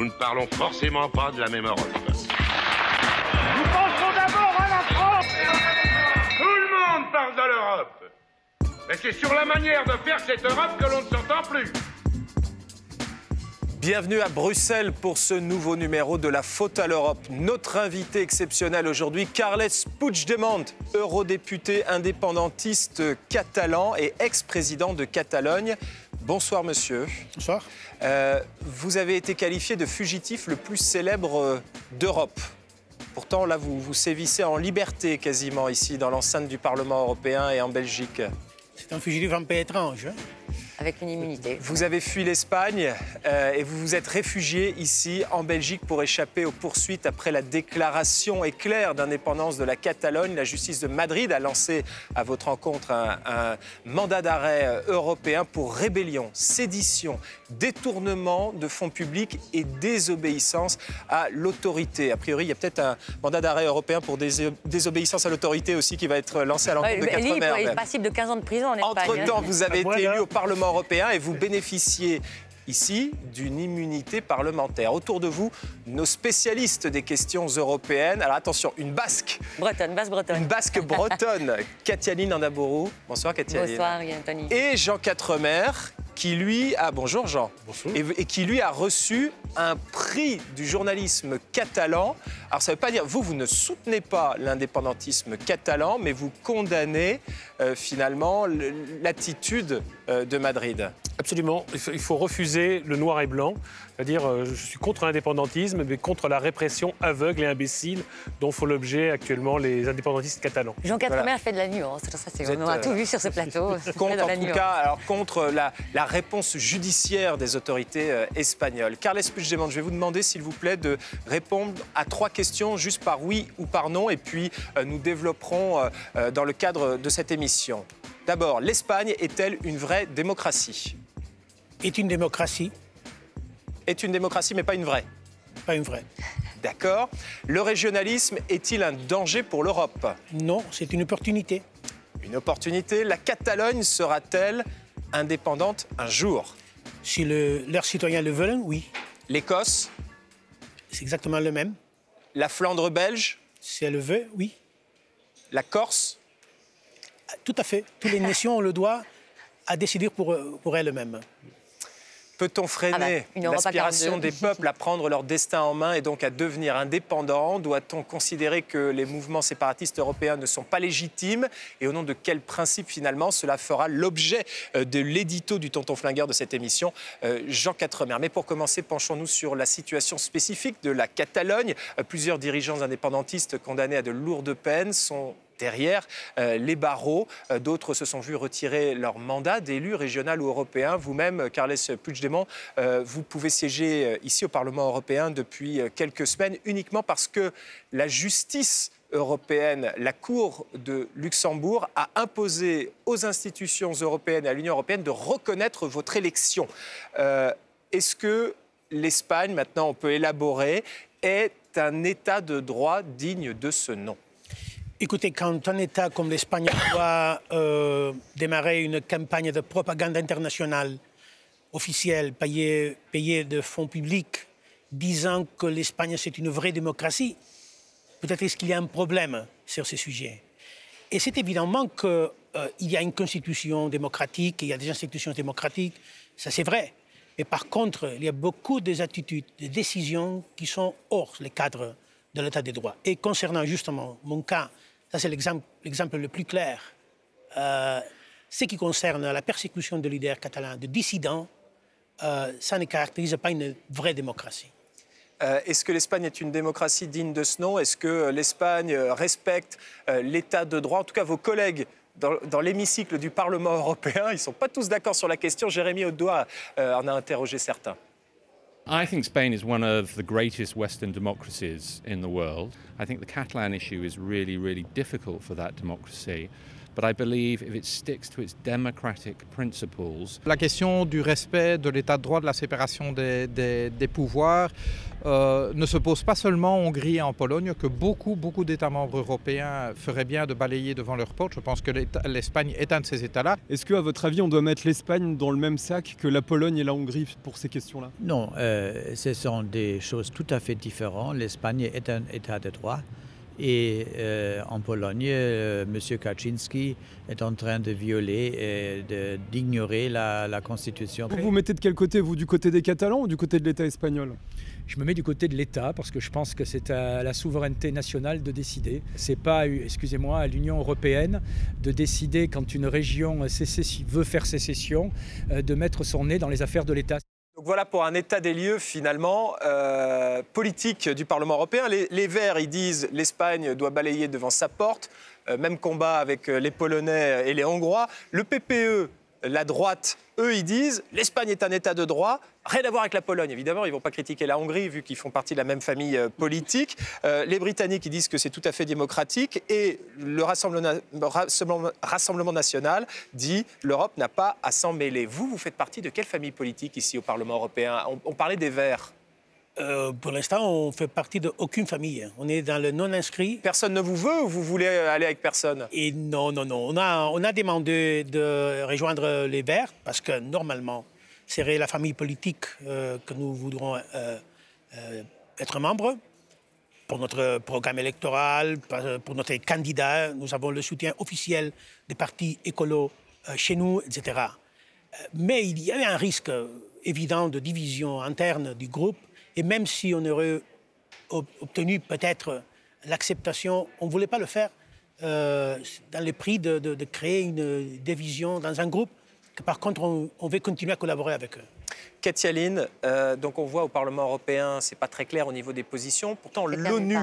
nous ne parlons forcément pas de la même Europe. Nous pensons d'abord à la France. Tout le monde parle de l'Europe. Mais c'est sur la manière de faire cette Europe que l'on ne s'entend plus. Bienvenue à Bruxelles pour ce nouveau numéro de La Faute à l'Europe. Notre invité exceptionnel aujourd'hui, Carles Puigdemont, eurodéputé indépendantiste catalan et ex-président de Catalogne. Bonsoir monsieur. Bonsoir. Vous avez été qualifié de fugitif le plus célèbre d'Europe. Pourtant, là, vous sévissez en liberté quasiment ici, dans l'enceinte du Parlement européen et en Belgique. C'est un fugitif un peu étrange. Hein? Avec une immunité. Vous avez fui l'Espagne et vous vous êtes réfugié ici en Belgique pour échapper aux poursuites après la déclaration éclair d'indépendance de la Catalogne. La justice de Madrid a lancé à votre encontre un mandat d'arrêt européen pour rébellion, sédition, détournement de fonds publics et désobéissance à l'autorité. A priori, il y a peut-être un mandat d'arrêt européen pour désobéissance à l'autorité aussi qui va être lancé à l'encontre de Quatremer. Il est passible de 15 ans de prison en Espagne. Entre-temps, vous avez été élu au Parlement européen et vous bénéficiez ici d'une immunité parlementaire. Autour de vous, nos spécialistes des questions européennes. Alors attention, une basque. Bretonne, basse bretonne. Une basque bretonne, Katialine Andabourou. Bonsoir Katialine. Bonsoir Anthony. Et Jean Quatremer, qui lui a... Bonjour Jean. Bonjour. Et qui lui a reçu un prix du journalisme catalan. Alors ça ne veut pas dire, vous ne soutenez pas l'indépendantisme catalan, mais vous condamnez finalement l'attitude de Madrid. Absolument. Il faut refuser le noir et blanc. C'est-à-dire, je suis contre l'indépendantisme, mais contre la répression aveugle et imbécile dont font l'objet actuellement les indépendantistes catalans. Jean Quatremer fait de la nuance. On a tout vu sur ce plateau. Contre, en tout cas, alors, contre la réponse judiciaire des autorités espagnoles. Carles Puigdemont, je vais vous demander, s'il vous plaît, de répondre à 3 questions, juste par oui ou par non, et puis nous développerons dans le cadre de cette émission. D'abord, l'Espagne est-elle une vraie démocratie ? Est une démocratie, Est une démocratie, mais pas une vraie. pas une vraie. D'accord. Le régionalisme est-il un danger pour l'Europe ? Non, c'est une opportunité. Une opportunité. La Catalogne sera-t-elle indépendante un jour ? Si leurs citoyens le veulent, oui. L'Écosse ? C'est exactement le même. La Flandre belge ? Si elle le veut, oui. La Corse ? Tout à fait. Toutes les nations ont le droit à décider pour elles-mêmes. Peut-on freiner l'aspiration des peuples à prendre leur destin en main et donc à devenir indépendants ? Doit-on considérer que les mouvements séparatistes européens ne sont pas légitimes ? Et au nom de quel principe, finalement, cela fera l'objet de l'édito du Tonton Flingueur de cette émission, Jean Quatremer. Mais pour commencer, penchons-nous sur la situation spécifique de la Catalogne. Plusieurs dirigeants indépendantistes condamnés à de lourdes peines sont derrière les barreaux. D'autres se sont vus retirer leur mandat d'élu régional ou européen. Vous-même, Carles Puigdemont, vous pouvez siéger ici au Parlement européen depuis quelques semaines uniquement parce que la justice européenne, la Cour de Luxembourg, a imposé aux institutions européennes et à l'Union européenne de reconnaître votre élection. Est-ce que l'Espagne, maintenant on peut élaborer, est un État de droit digne de ce nom ? Écoutez, quand un État comme l'Espagne doit démarrer une campagne de propagande internationale officielle, payée de fonds publics, disant que l'Espagne c'est une vraie démocratie, peut-être est-ce qu'il y a un problème sur ce sujet. Et c'est évidemment qu'il y a une constitution démocratique, il y a des institutions démocratiques, ça c'est vrai. Mais par contre, il y a beaucoup d'attitudes, de décisions qui sont hors les cadres de l'état de droit. Et concernant justement mon cas, ça c'est l'exemple le plus clair. Ce qui concerne la persécution de leaders catalans, de dissidents, ça ne caractérise pas une vraie démocratie. Est-ce que l'Espagne est une démocratie digne de ce nom ? Est-ce que l'Espagne respecte l'état de droit ? En tout cas, vos collègues dans l'hémicycle du Parlement européen, ils ne sont pas tous d'accord sur la question. Jérémy Audoin en a interrogé certains. I think Spain is one of the greatest Western democracies in the world. I think the Catalan issue is really, really difficult for that democracy. but I believe if it sticks to its democratic principles. La question du respect de l'état de droit, de la séparation des pouvoirs ne se pose pas seulement en Hongrie et en Pologne, que beaucoup d'États membres européens feraient bien de balayer devant leur porte. Je pense que l'Espagne est un de ces États-là. Est-ce qu'à votre avis, on doit mettre l'Espagne dans le même sac que la Pologne et la Hongrie pour ces questions-là? Non, ce sont des choses tout à fait différentes. L'Espagne est un État de droit. Et en Pologne, M. Kaczynski est en train de violer et d'ignorer la Constitution. Vous vous mettez de quel côté, vous, du côté des Catalans ou du côté de l'État espagnol? Je me mets du côté de l'État parce que je pense que c'est à la souveraineté nationale de décider. C'est pas, excusez-moi, à l'Union européenne de décider quand une région veut faire sécession, de mettre son nez dans les affaires de l'État. Donc voilà pour un état des lieux finalement politique du Parlement européen. Les Verts, ils disent l'Espagne doit balayer devant sa porte. Même combat avec les Polonais et les Hongrois. Le PPE, la droite, eux, ils disent l'Espagne est un état de droit. Rien à voir avec la Pologne, évidemment. Ils ne vont pas critiquer la Hongrie, vu qu'ils font partie de la même famille politique. Les Britanniques, ils disent que c'est tout à fait démocratique. Et le Rassemblement national dit l'Europe n'a pas à s'en mêler. Vous faites partie de quelle famille politique ici au Parlement européen? On parlait des Verts. Pour l'instant, on ne fait partie d'aucune famille. On est dans le non-inscrit. Personne ne vous veut ou vous voulez aller avec personne? Et non. On a demandé de rejoindre les Verts parce que normalement, serait la famille politique que nous voudrons être membres. Pour notre programme électoral, pour notre candidat, nous avons le soutien officiel des partis écolos chez nous, etc. Mais il y avait un risque évident de division interne du groupe. Et même si on aurait obtenu peut-être l'acceptation, on ne voulait pas le faire dans le prix de créer une division dans un groupe. Que par contre, on veut continuer à collaborer avec eux. Katia Lynn, donc on voit au Parlement européen, ce n'est pas très clair au niveau des positions. Pourtant, l'ONU,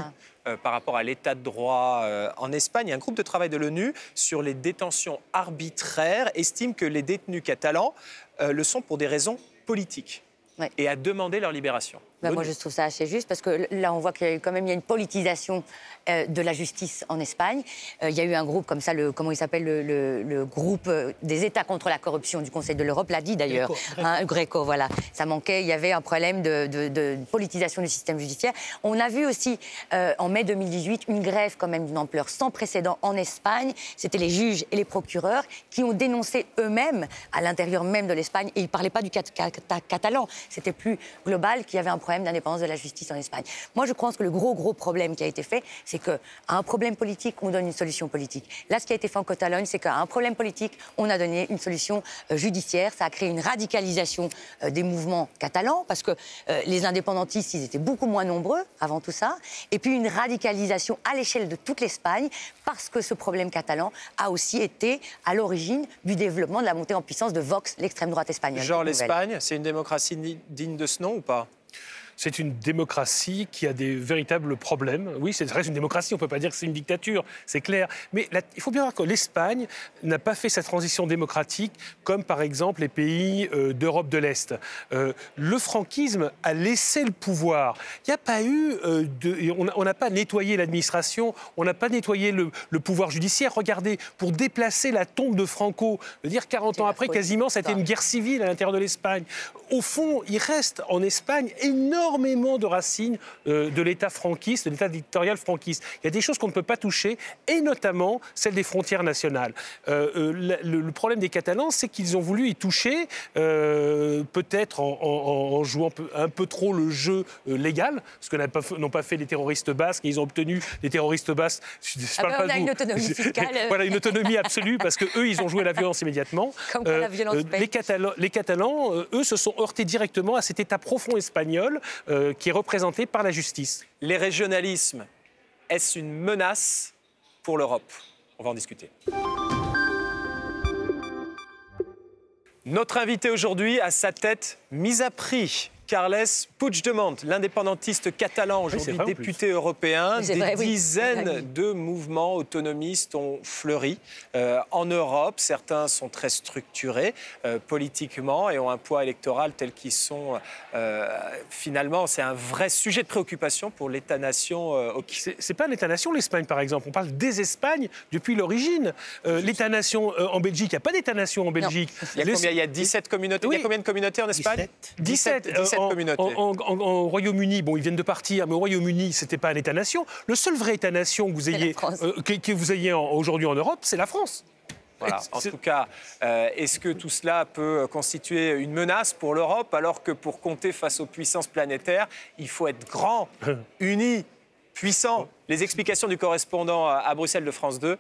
par rapport à l'état de droit en Espagne, un groupe de travail de l'ONU sur les détentions arbitraires estime que les détenus catalans le sont pour des raisons politiques. Ouais. Et a demandé leur libération. Moi, je trouve ça assez juste parce que là, on voit qu'il y a quand même une politisation de la justice en Espagne. Il y a eu un groupe comme ça, comment il s'appelle, le groupe des États contre la corruption du Conseil de l'Europe, l'a dit d'ailleurs. Gréco, voilà. Ça manquait, il y avait un problème de politisation du système judiciaire. On a vu aussi, en mai 2018, une grève quand même d'une ampleur sans précédent en Espagne. C'était les juges et les procureurs qui ont dénoncé eux-mêmes, à l'intérieur même de l'Espagne, et ils ne parlaient pas du catalan, c'était plus global, qu'il y avait un problème d'indépendance de la justice en Espagne. Moi, je pense que le gros problème qui a été fait, c'est qu'à un problème politique, on donne une solution politique. Là, ce qui a été fait en Catalogne, c'est qu'à un problème politique, on a donné une solution judiciaire. Ça a créé une radicalisation des mouvements catalans, parce que les indépendantistes, ils étaient beaucoup moins nombreux avant tout ça. Et puis une radicalisation à l'échelle de toute l'Espagne, parce que ce problème catalan a aussi été à l'origine du développement de la montée en puissance de Vox, l'extrême droite espagnole. Genre l'Espagne, c'est une démocratie digne de ce nom ou pas? C'est une démocratie qui a des véritables problèmes. Oui, c'est reste une démocratie, on ne peut pas dire que c'est une dictature, c'est clair. Mais il faut bien voir que l'Espagne n'a pas fait sa transition démocratique comme par exemple les pays d'Europe de l'Est. Le franquisme a laissé le pouvoir. Il n'y a pas eu on n'a pas nettoyé l'administration, on n'a pas nettoyé le pouvoir judiciaire. Regardez, pour déplacer la tombe de Franco, dire 40 ans après, quasiment, ça a été une guerre civile à l'intérieur de l'Espagne. Au fond, il reste en Espagne énormément de racines de l'État franquiste, de l'État dictatorial franquiste. Il y a des choses qu'on ne peut pas toucher, et notamment celle des frontières nationales. Le problème des Catalans, c'est qu'ils ont voulu y toucher, peut-être en jouant un peu trop le jeu légal, ce que n'ont pas fait les terroristes basques, et ils ont obtenu les terroristes basques. On a une autonomie fiscale. Voilà, une autonomie absolue, parce qu'eux, ils ont joué la violence immédiatement. Comme quoi la violence les Catalans, eux, se sont heurtés directement à cet État profond espagnol qui est représenté par la justice. Les régionalismes, est-ce une menace pour l'Europe? On va en discuter. Notre invité aujourd'hui a sa tête mise à prix. Carles Puigdemont, l'indépendantiste catalan, aujourd'hui député européen, dizaines de mouvements autonomistes ont fleuri en Europe. Certains sont très structurés politiquement et ont un poids électoral tel qu'ils sont. Finalement, c'est un vrai sujet de préoccupation pour l'État-nation. C'est pas un État-nation, l'Espagne, par exemple. On parle des Espagnes depuis l'origine. L'État-nation en Belgique, il n'y a pas d'État-nation en Belgique. Il y a 17 communautés. Oui. Il y a combien de communautés en Espagne? 17 communautés. En Royaume-Uni, bon, ils viennent de partir, mais au Royaume-Uni, ce n'était pas un État-nation. Le seul vrai État-nation que vous ayez aujourd'hui en Europe, c'est la France. Voilà. En tout cas, est-ce que tout cela peut constituer une menace pour l'Europe, alors que pour compter face aux puissances planétaires, il faut être grand, uni, puissant? Les explications du correspondant à Bruxelles de France 2,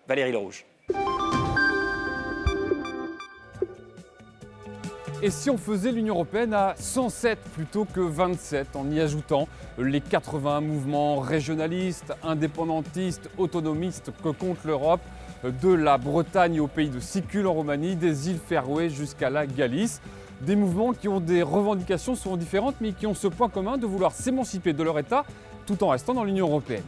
Valérie Lerouge. Et si on faisait l'Union européenne à 107 plutôt que 27, en y ajoutant les 80 mouvements régionalistes, indépendantistes, autonomistes que compte l'Europe, de la Bretagne au pays de Sicule en Roumanie, des îles Féroé jusqu'à la Galice. Des mouvements qui ont des revendications souvent différentes, mais qui ont ce point commun de vouloir s'émanciper de leur État tout en restant dans l'Union européenne.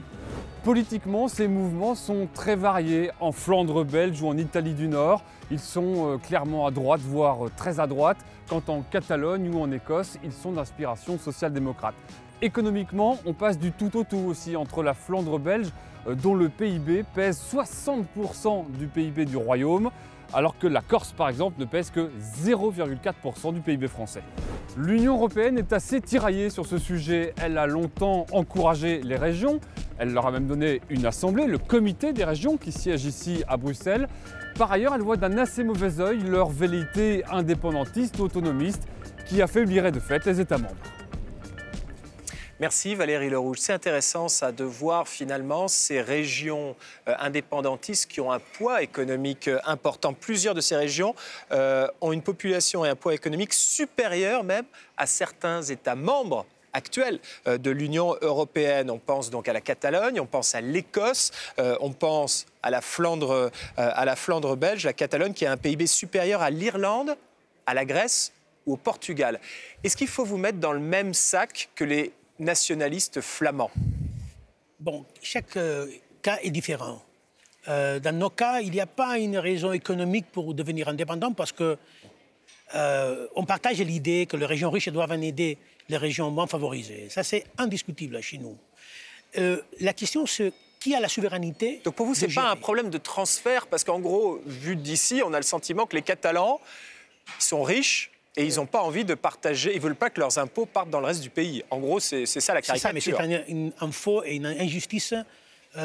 Politiquement, ces mouvements sont très variés. En Flandre belge ou en Italie du Nord, ils sont clairement à droite, voire très à droite, quand en Catalogne ou en Écosse, ils sont d'inspiration social-démocrate. Économiquement, on passe du tout au tout aussi entre la Flandre belge, dont le PIB pèse 60% du PIB du Royaume, alors que la Corse, par exemple, ne pèse que 0,4% du PIB français. L'Union européenne est assez tiraillée sur ce sujet. Elle a longtemps encouragé les régions. Elle leur a même donné une assemblée, le comité des régions qui siège ici à Bruxelles. Par ailleurs, elle voit d'un assez mauvais œil leur velléité indépendantiste ou autonomiste qui affaiblirait de fait les États membres. Merci Valérie Lerouge. C'est intéressant ça de voir finalement ces régions indépendantistes qui ont un poids économique important. Plusieurs de ces régions ont une population et un poids économique supérieur même à certains États membres actuels de l'Union européenne. On pense donc à la Catalogne, on pense à l'Écosse, on pense à la Flandre belge, la Catalogne qui a un PIB supérieur à l'Irlande, à la Grèce ou au Portugal. Est-ce qu'il faut vous mettre dans le même sac que les nationalistes flamands? Bon, chaque cas est différent. Dans nos cas, il n'y a pas une raison économique pour devenir indépendant parce que on partage l'idée que les régions riches doivent aider les régions moins favorisées. Ça, c'est indiscutible chez nous. La question, c'est qui a la souveraineté? Donc pour vous, ce n'est pas un problème de transfert parce qu'en gros, vu d'ici, on a le sentiment que les Catalans sont riches et ils n'ont pas envie de partager, ils ne veulent pas que leurs impôts partent dans le reste du pays. En gros, c'est ça la caricature. C'est ça, mais c'est un faux et une injustice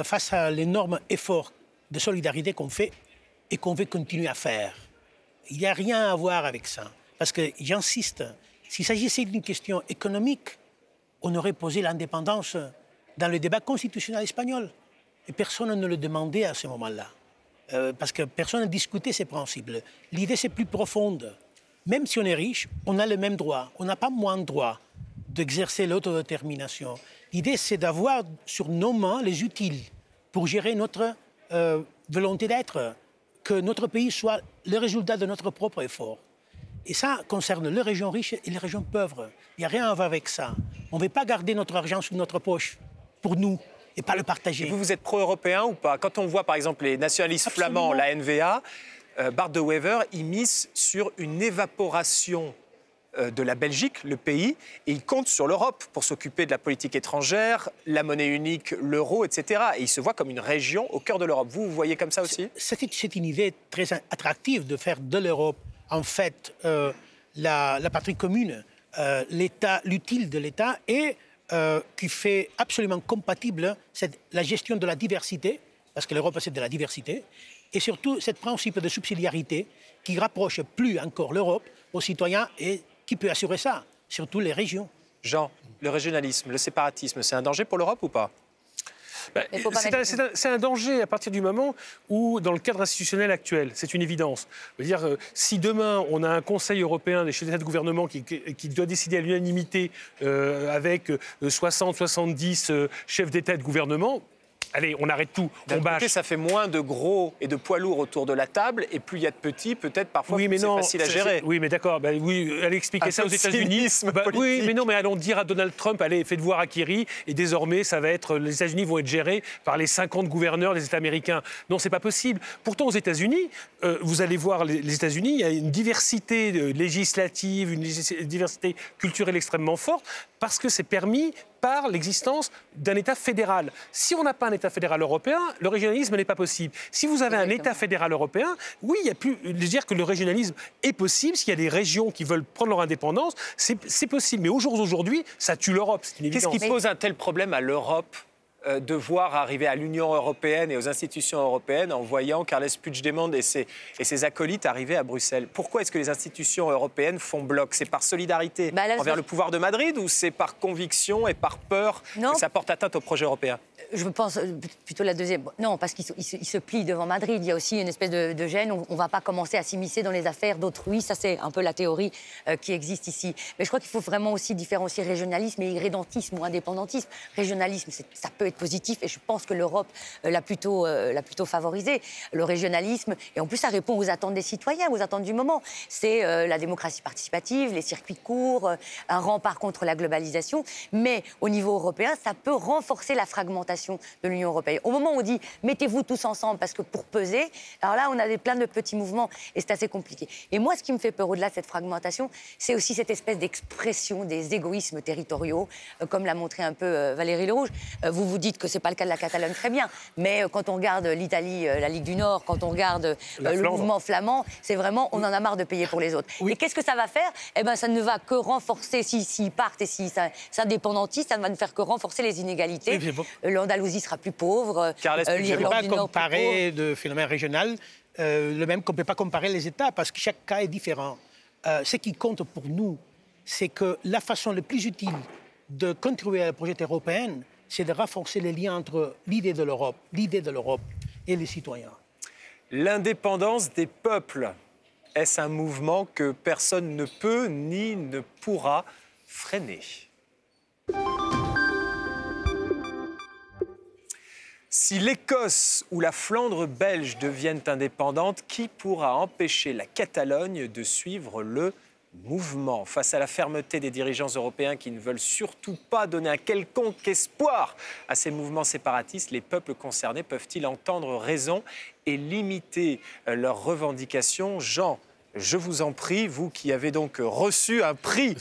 face à l'énorme effort de solidarité qu'on fait et qu'on veut continuer à faire. Il n'y a rien à voir avec ça. Parce que, j'insiste, s'il s'agissait d'une question économique, on aurait posé l'indépendance dans le débat constitutionnel espagnol. Et personne ne le demandait à ce moment-là. Parce que personne ne discutait ces principes. L'idée, c'est plus profonde. Même si on est riche, on a le même droit. On n'a pas moins de droit d'exercer l'autodétermination. L'idée, c'est d'avoir sur nos mains les outils pour gérer notre volonté d'être, que notre pays soit le résultat de notre propre effort. Et ça concerne les régions riches et les régions pauvres. Il n'y a rien à voir avec ça. On ne veut pas garder notre argent sous notre poche pour nous et pas le partager. Et vous êtes pro-européen ou pas? Quand on voit par exemple les nationalistes flamands, la N-VA, Bart de Wever, il mise sur une évaporation de la Belgique, le pays, et il compte sur l'Europe pour s'occuper de la politique étrangère, la monnaie unique, l'euro, etc. Et il se voit comme une région au cœur de l'Europe. Vous voyez comme ça aussi? C'est une idée très attractive de faire de l'Europe, en fait, la patrie commune, l'utile de l'État, et qui fait absolument compatible la gestion de la diversité, parce que l'Europe, c'est de la diversité, et surtout, ce principe de subsidiarité qui rapproche plus encore l'Europe aux citoyens et qui peut assurer ça, surtout les régions. Jean, le régionalisme, le séparatisme, c'est un danger pour l'Europe ou pas? C'est un danger à partir du moment où, dans le cadre institutionnel actuel, c'est une évidence. Je veux dire, si demain, on a un Conseil européen des chefs d'État de gouvernement qui doit décider à l'unanimité avec 60-70 chefs d'État et de gouvernement, allez, on arrête tout, on bâche. Ça fait moins de gros et de poids lourds autour de la table, et plus il y a de petits, peut-être parfois plus c'est facile à gérer. Oui, mais d'accord, oui, allez expliquer ça aux États-Unis. Oui, mais non, mais allons dire à Donald Trump, allez, faites voir Akiri, et désormais, les États-Unis vont être gérés par les 50 gouverneurs des États américains. Non, c'est pas possible. Pourtant, aux États-Unis, vous allez voir les États-Unis, il y a une diversité législative, une diversité culturelle extrêmement forte, parce que c'est permis par l'existence d'un État fédéral. Si on n'a pas un État fédéral européen, le régionalisme n'est pas possible. Si vous avez un État fédéral européen, oui, il y a plus dire que le régionalisme est possible. S'il y a des régions qui veulent prendre leur indépendance, c'est possible. Mais aujourd'hui, ça tue l'Europe. C'est une évidence. Qu'est-ce qui pose un tel problème à l'Europe de voir arriver à l'Union européenne et aux institutions européennes en voyant Carles Puigdemont et ses acolytes arriver à Bruxelles? Pourquoi est-ce que les institutions européennes font bloc? C'est par solidarité envers le pouvoir de Madrid ou c'est par conviction et par peur que ça porte atteinte au projet européen? Je pense plutôt la deuxième. Non, parce qu'il se plie devant Madrid. Il y a aussi une espèce de gêne. On ne va pas commencer à s'immiscer dans les affaires d'autrui. Ça, c'est un peu la théorie qui existe ici. Mais je crois qu'il faut vraiment aussi différencier régionalisme et irrédentisme ou indépendantisme. Régionalisme, ça peut être positif et je pense que l'Europe l'a plutôt favorisé. Le régionalisme, et en plus, ça répond aux attentes des citoyens, aux attentes du moment. C'est la démocratie participative, les circuits courts, un rempart contre la globalisation. Mais au niveau européen, ça peut renforcer la fragmentation de l'Union européenne. Au moment où on dit mettez-vous tous ensemble parce que pour peser, alors là on a plein de petits mouvements et c'est assez compliqué. Et moi ce qui me fait peur au-delà de cette fragmentation, c'est aussi cette espèce d'expression des égoïsmes territoriaux, comme l'a montré un peu Valérie Lerouge. Vous vous dites que c'est pas le cas de la Catalogne, très bien, mais quand on regarde l'Italie, la Ligue du Nord, quand on regarde le mouvement flamand, c'est vraiment on en a marre de payer pour les autres. Et qu'est-ce que ça va faire? Eh ben ça ne va que renforcer, s'ils partent et si ça indépendantiste, ça ne va ne faire que renforcer les inégalités. L'Andalousie sera plus pauvre, l'Irlande du Nord plus pauvre. Comparer de phénomène régional, le même qu'on ne peut pas comparer les États parce que chaque cas est différent. Ce qui compte pour nous, c'est que la façon la plus utile de contribuer à la projet européen, c'est de renforcer les liens entre l'idée de l'Europe et les citoyens. L'indépendance des peuples, est-ce un mouvement que personne ne peut ni ne pourra freiner? Si l'Écosse ou la Flandre belge deviennent indépendantes, qui pourra empêcher la Catalogne de suivre le mouvement? Face à la fermeté des dirigeants européens qui ne veulent surtout pas donner un quelconque espoir à ces mouvements séparatistes, les peuples concernés peuvent-ils entendre raison et limiter leurs revendications? Jean, je vous en prie, vous qui avez donc reçu un prix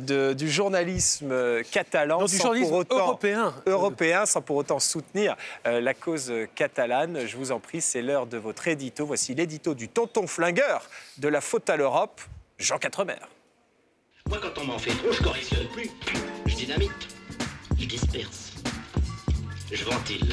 du journalisme catalan, européen, sans pour autant soutenir la cause catalane. Je vous en prie, c'est l'heure de votre édito. Voici l'édito du tonton flingueur de la faute à l'Europe, Jean Quatremer. Moi, quand on m'en fait trop, je correctionne plus. Je dynamite, je disperse, je ventile.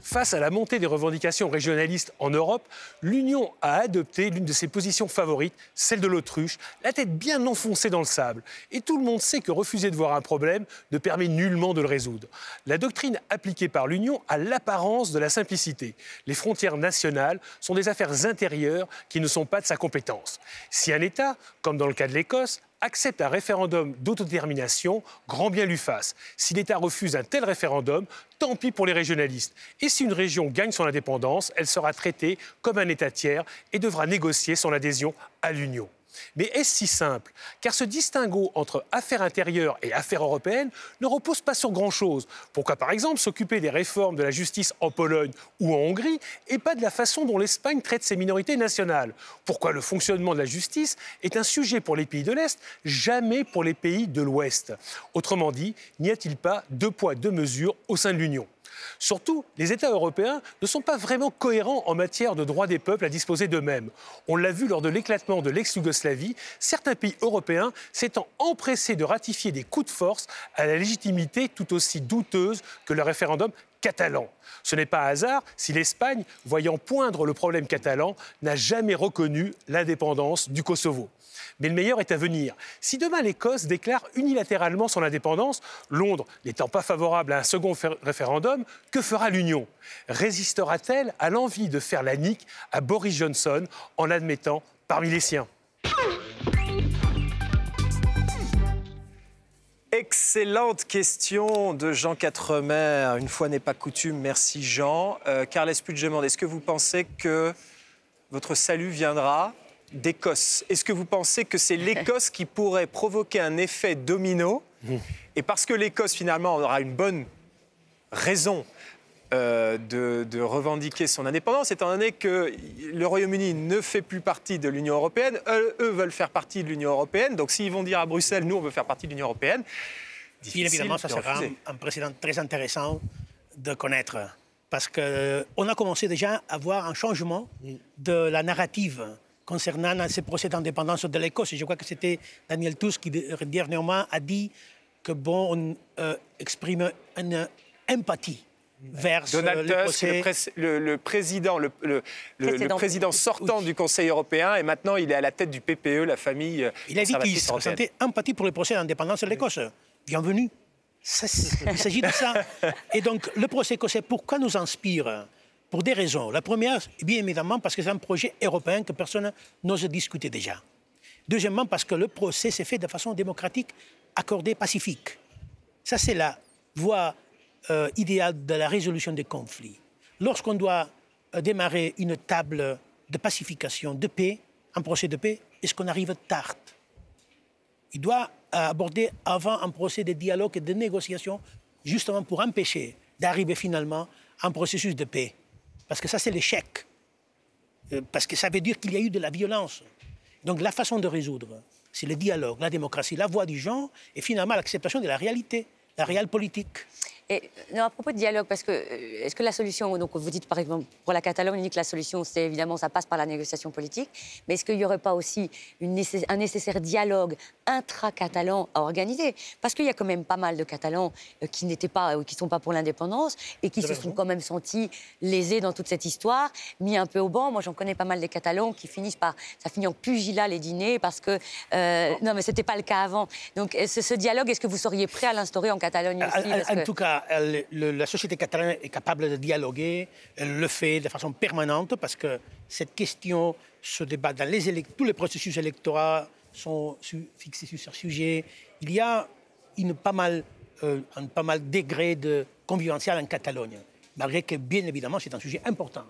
Face à la montée des revendications régionalistes en Europe, l'Union a adopté l'une de ses positions favorites, celle de l'autruche, la tête bien enfoncée dans le sable. Et tout le monde sait que refuser de voir un problème ne permet nullement de le résoudre. La doctrine appliquée par l'Union a l'apparence de la simplicité. Les frontières nationales sont des affaires intérieures qui ne sont pas de sa compétence. Si un État, comme dans le cas de l'Écosse, accepte un référendum d'autodétermination, grand bien lui fasse. Si l'État refuse un tel référendum, tant pis pour les régionalistes. Et si une région gagne son indépendance, elle sera traitée comme un État tiers et devra négocier son adhésion à l'Union. Mais est-ce si simple? Car ce distinguo entre affaires intérieures et affaires européennes ne repose pas sur grand-chose. Pourquoi, par exemple, s'occuper des réformes de la justice en Pologne ou en Hongrie et pas de la façon dont l'Espagne traite ses minorités nationales? Pourquoi le fonctionnement de la justice est un sujet pour les pays de l'Est, jamais pour les pays de l'Ouest? Autrement dit, n'y a-t-il pas deux poids, deux mesures au sein de l'Union? Surtout, les États européens ne sont pas vraiment cohérents en matière de droit des peuples à disposer d'eux-mêmes. On l'a vu lors de l'éclatement de l'ex-Yougoslavie, certains pays européens s'étant empressés de ratifier des coups de force à la légitimité tout aussi douteuse que le référendum catalan. Ce n'est pas un hasard si l'Espagne, voyant poindre le problème catalan, n'a jamais reconnu l'indépendance du Kosovo. Mais le meilleur est à venir. Si demain l'Écosse déclare unilatéralement son indépendance, Londres n'étant pas favorable à un second référendum, que fera l'Union? Résistera-t-elle à l'envie de faire la nique à Boris Johnson en l'admettant parmi les siens? Excellente question de Jean Quatremer. Une fois n'est pas coutume, merci Jean. Carles Puigdemont, est-ce que vous pensez que votre salut viendra d'Écosse? Est-ce que vous pensez que c'est l'Écosse qui pourrait provoquer un effet domino? Et parce que l'Écosse, finalement, aura une bonne raison de revendiquer son indépendance, étant donné que le Royaume-Uni ne fait plus partie de l'Union européenne, eux veulent faire partie de l'Union européenne, donc s'ils vont dire à Bruxelles, nous on veut faire partie de l'Union européenne, bien évidemment, ça sera un précédent très intéressant de connaître, parce qu'on a commencé déjà à voir un changement de la narrative concernant ces procès d'indépendance de l'Écosse. Je crois que c'était Daniel Tusk qui dernièrement a dit que on exprime une empathie vers Donald Tusk, le président sortant du Conseil européen, et maintenant il est à la tête du PPE, la famille. Il a dit qu'il ressentait empathie pour le procès d'indépendance de l'Écosse. Bienvenue. Il s'agit de ça. Et donc le procès écossais, pourquoi nous inspire? Pour des raisons. La première, bien évidemment, parce que c'est un projet européen que personne n'ose discuter déjà. Deuxièmement, parce que le procès s'est fait de façon démocratique, accordée, pacifique. Ça, c'est la voie idéale de la résolution des conflits. Lorsqu'on doit démarrer une table de pacification, de paix, un procès de paix, est-ce qu'on arrive tard? Il doit aborder avant un procès de dialogue et de négociation, justement pour empêcher d'arriver finalement à un processus de paix. Parce que ça, c'est l'échec. Parce que ça veut dire qu'il y a eu de la violence. Donc la façon de résoudre, c'est le dialogue, la démocratie, la voix du genre, et finalement l'acceptation de la réalité, la réelle politique. Et non, à propos de dialogue, parce que est-ce que la solution, donc vous dites par exemple pour la Catalogne, on dit que la solution, c'est évidemment, ça passe par la négociation politique, mais est-ce qu'il n'y aurait pas aussi un nécessaire dialogue intra-catalan à organiser? Parce qu'il y a quand même pas mal de Catalans qui n'étaient pas, ou qui ne sont pas pour l'indépendance, et qui se sont quand même sentis lésés dans toute cette histoire, mis un peu au banc. Moi, j'en connais pas mal des Catalans qui finissent par, ça finit en pugilat les dîners, parce que, non, mais c'était pas le cas avant. Donc ce dialogue, est-ce que vous seriez prêt à l'instaurer en Catalogne aussi? En tout cas, la société catalane est capable de dialoguer, elle le fait de façon permanente parce que cette question se débat dans tous les processus électoraux sont fixés sur ce sujet. Il y a un pas mal degré de convivialité en Catalogne, malgré que, bien évidemment, c'est un sujet important.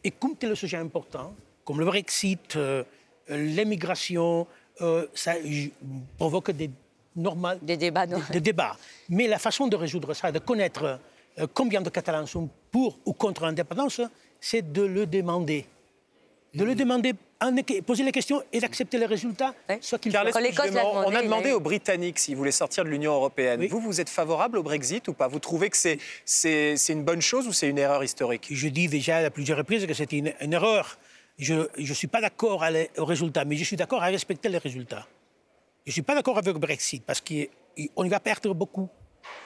Et comme tel sujet important, comme le Brexit, l'immigration, ça provoque des débats. Mais la façon de résoudre ça, de connaître combien de Catalans sont pour ou contre l'indépendance, c'est de le demander. De le demander, poser les questions et d'accepter les résultats. On a demandé aux Britanniques s'ils voulaient sortir de l'Union européenne. Oui. Vous êtes favorable au Brexit ou pas? Vous trouvez que c'est une bonne chose ou c'est une erreur historique? Je dis déjà à plusieurs reprises que c'est une erreur. Je ne suis pas d'accord au résultat, mais je suis d'accord à respecter les résultats. Je ne suis pas d'accord avec le Brexit, parce qu'on y va perdre beaucoup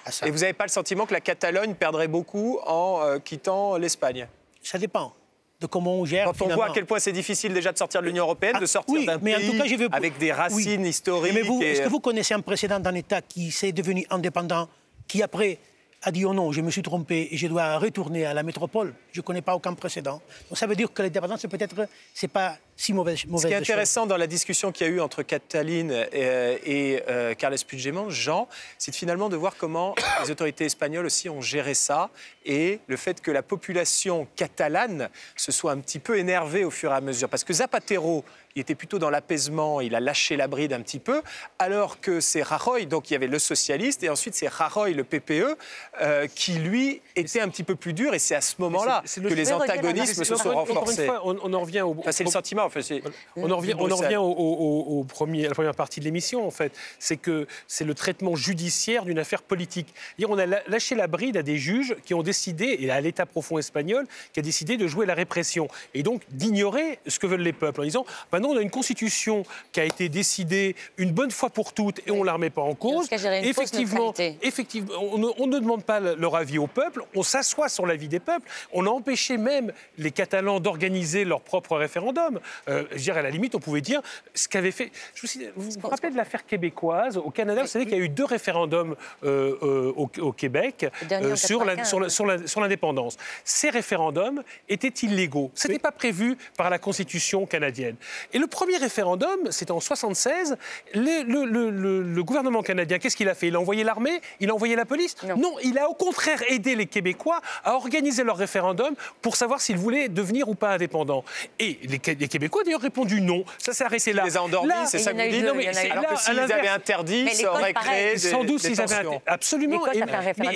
à ça. Et vous n'avez pas le sentiment que la Catalogne perdrait beaucoup en quittant l'Espagne? Ça dépend de comment on gère. Quand on voit à quel point c'est difficile déjà de sortir de l'Union européenne, de sortir d'un pays en tout cas, avec des racines historiques. Mais est-ce que vous connaissez un précédent d'un État qui s'est devenu indépendant, qui après a dit « Oh non, je me suis trompé et je dois retourner à la métropole ». Je ne connais pas aucun précédent. Donc ça veut dire que l'indépendance, peut-être, ce n'est pas si mauvaise chose. Ce qui est intéressant dans la discussion qu'il y a eu entre Cataline et Carles Puigdemont, Jean, c'est finalement de voir comment les autorités espagnoles aussi ont géré ça et le fait que la population catalane se soit un petit peu énervée au fur et à mesure. Parce que Zapatero, il était plutôt dans l'apaisement, il a lâché la bride un petit peu, alors que c'est Rajoy, donc il y avait le socialiste, et ensuite c'est Rajoy, le PPE, qui lui était un petit peu plus dur, et c'est à ce moment-là que les antagonismes se sont renforcés. On en revient c'est le sentiment, en fait. On en revient à la première partie de l'émission, en fait. C'est que c'est le traitement judiciaire d'une affaire politique. On a lâché la bride à des juges qui ont décidé, et à l'État profond espagnol, qui a décidé de jouer la répression, et donc d'ignorer ce que veulent les peuples, en disant maintenant on a une constitution qui a été décidée une bonne fois pour toutes et on ne la remet pas en cause. Effectivement, on ne demande pas leur avis au peuple, on s'assoit sur l'avis des peuples. On a empêché même les Catalans d'organiser leur propre référendum. je dirais, à la limite, on pouvait dire ce qu'avait fait... Vous vous rappelez de l'affaire québécoise au Canada? Vous savez qu'il y a eu 2 référendums au Québec sur l'indépendance. Ces référendums étaient illégaux. Ce n'était pas prévu par la Constitution canadienne. Et le premier référendum, c'était en 1976. Le gouvernement canadien, qu'est-ce qu'il a fait? Il a envoyé l'armée? Il a envoyé la police? Non, il a au contraire aidé les Québécois à organiser leur référendum pour savoir s'ils voulaient devenir ou pas indépendants. Et les Québécois, d'ailleurs, répondu non. Ça s'est arrêté là. Ils les a endormis, c'est ça que vous dites? Alors que s'ils avaient interdit, ça aurait créé sans doute des tensions. Absolument.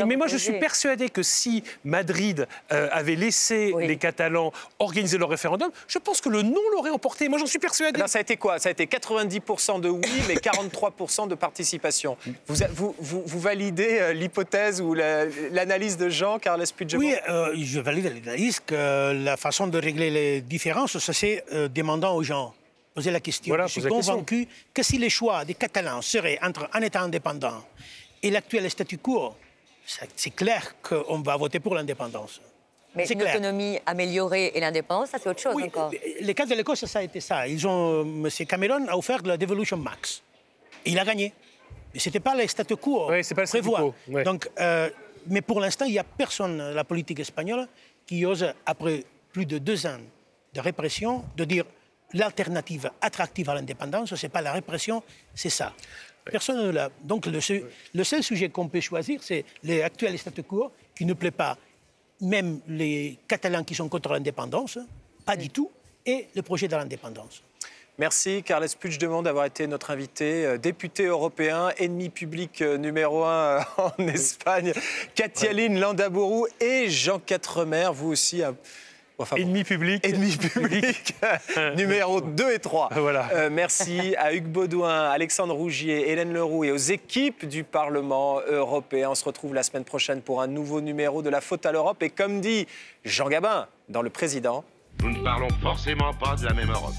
Mais moi, je suis persuadé que si Madrid avait laissé les Catalans organiser leur référendum, je pense que le non l'aurait emporté. Moi, j'en suis persuadé. Non, ça a été quoi? Ça a été 90% de oui, mais 43% de participation. Vous validez l'hypothèse ou l'analyse de Jean-Carles Puigdemont? Oui, je valide l'analyse que la façon de régler les différences, ça c'est demandant aux gens. Poser la question. Voilà, je suis convaincu que si les choix des Catalans seraient entre un État indépendant et l'actuel statu quo, c'est clair qu'on va voter pour l'indépendance. Mais l'autonomie améliorée et l'indépendance, ça c'est autre chose encore. Le cas de l'Écosse, ça a été ça. M. Cameron a offert la Devolution Max. Et il a gagné. Mais ce n'était pas le statu quo prévoit. Donc, mais pour l'instant, il n'y a personne dans la politique espagnole qui ose, après plus de 2 ans de répression, de dire l'alternative attractive à l'indépendance, ce n'est pas la répression, c'est ça. Personne ne l'a. Donc le seul sujet qu'on peut choisir, c'est l'actuel statu quo qui ne plaît pas même les Catalans qui sont contre l'indépendance, pas du tout, et le projet de l'indépendance. Merci Carles Puigdemont d'avoir été notre invité, député européen, ennemi public numéro 1 en Espagne, Katialine Landaburu et Jean Quatremer, vous aussi... ennemi public. Ennemi public, numéro 2 et 3. Voilà. Merci à Hugues Baudouin, Alexandre Rougier, Hélène Leroux et aux équipes du Parlement européen. On se retrouve la semaine prochaine pour un nouveau numéro de La Faute à l'Europe. Et comme dit Jean Gabin dans Le Président... Nous ne parlons forcément pas de la même Europe.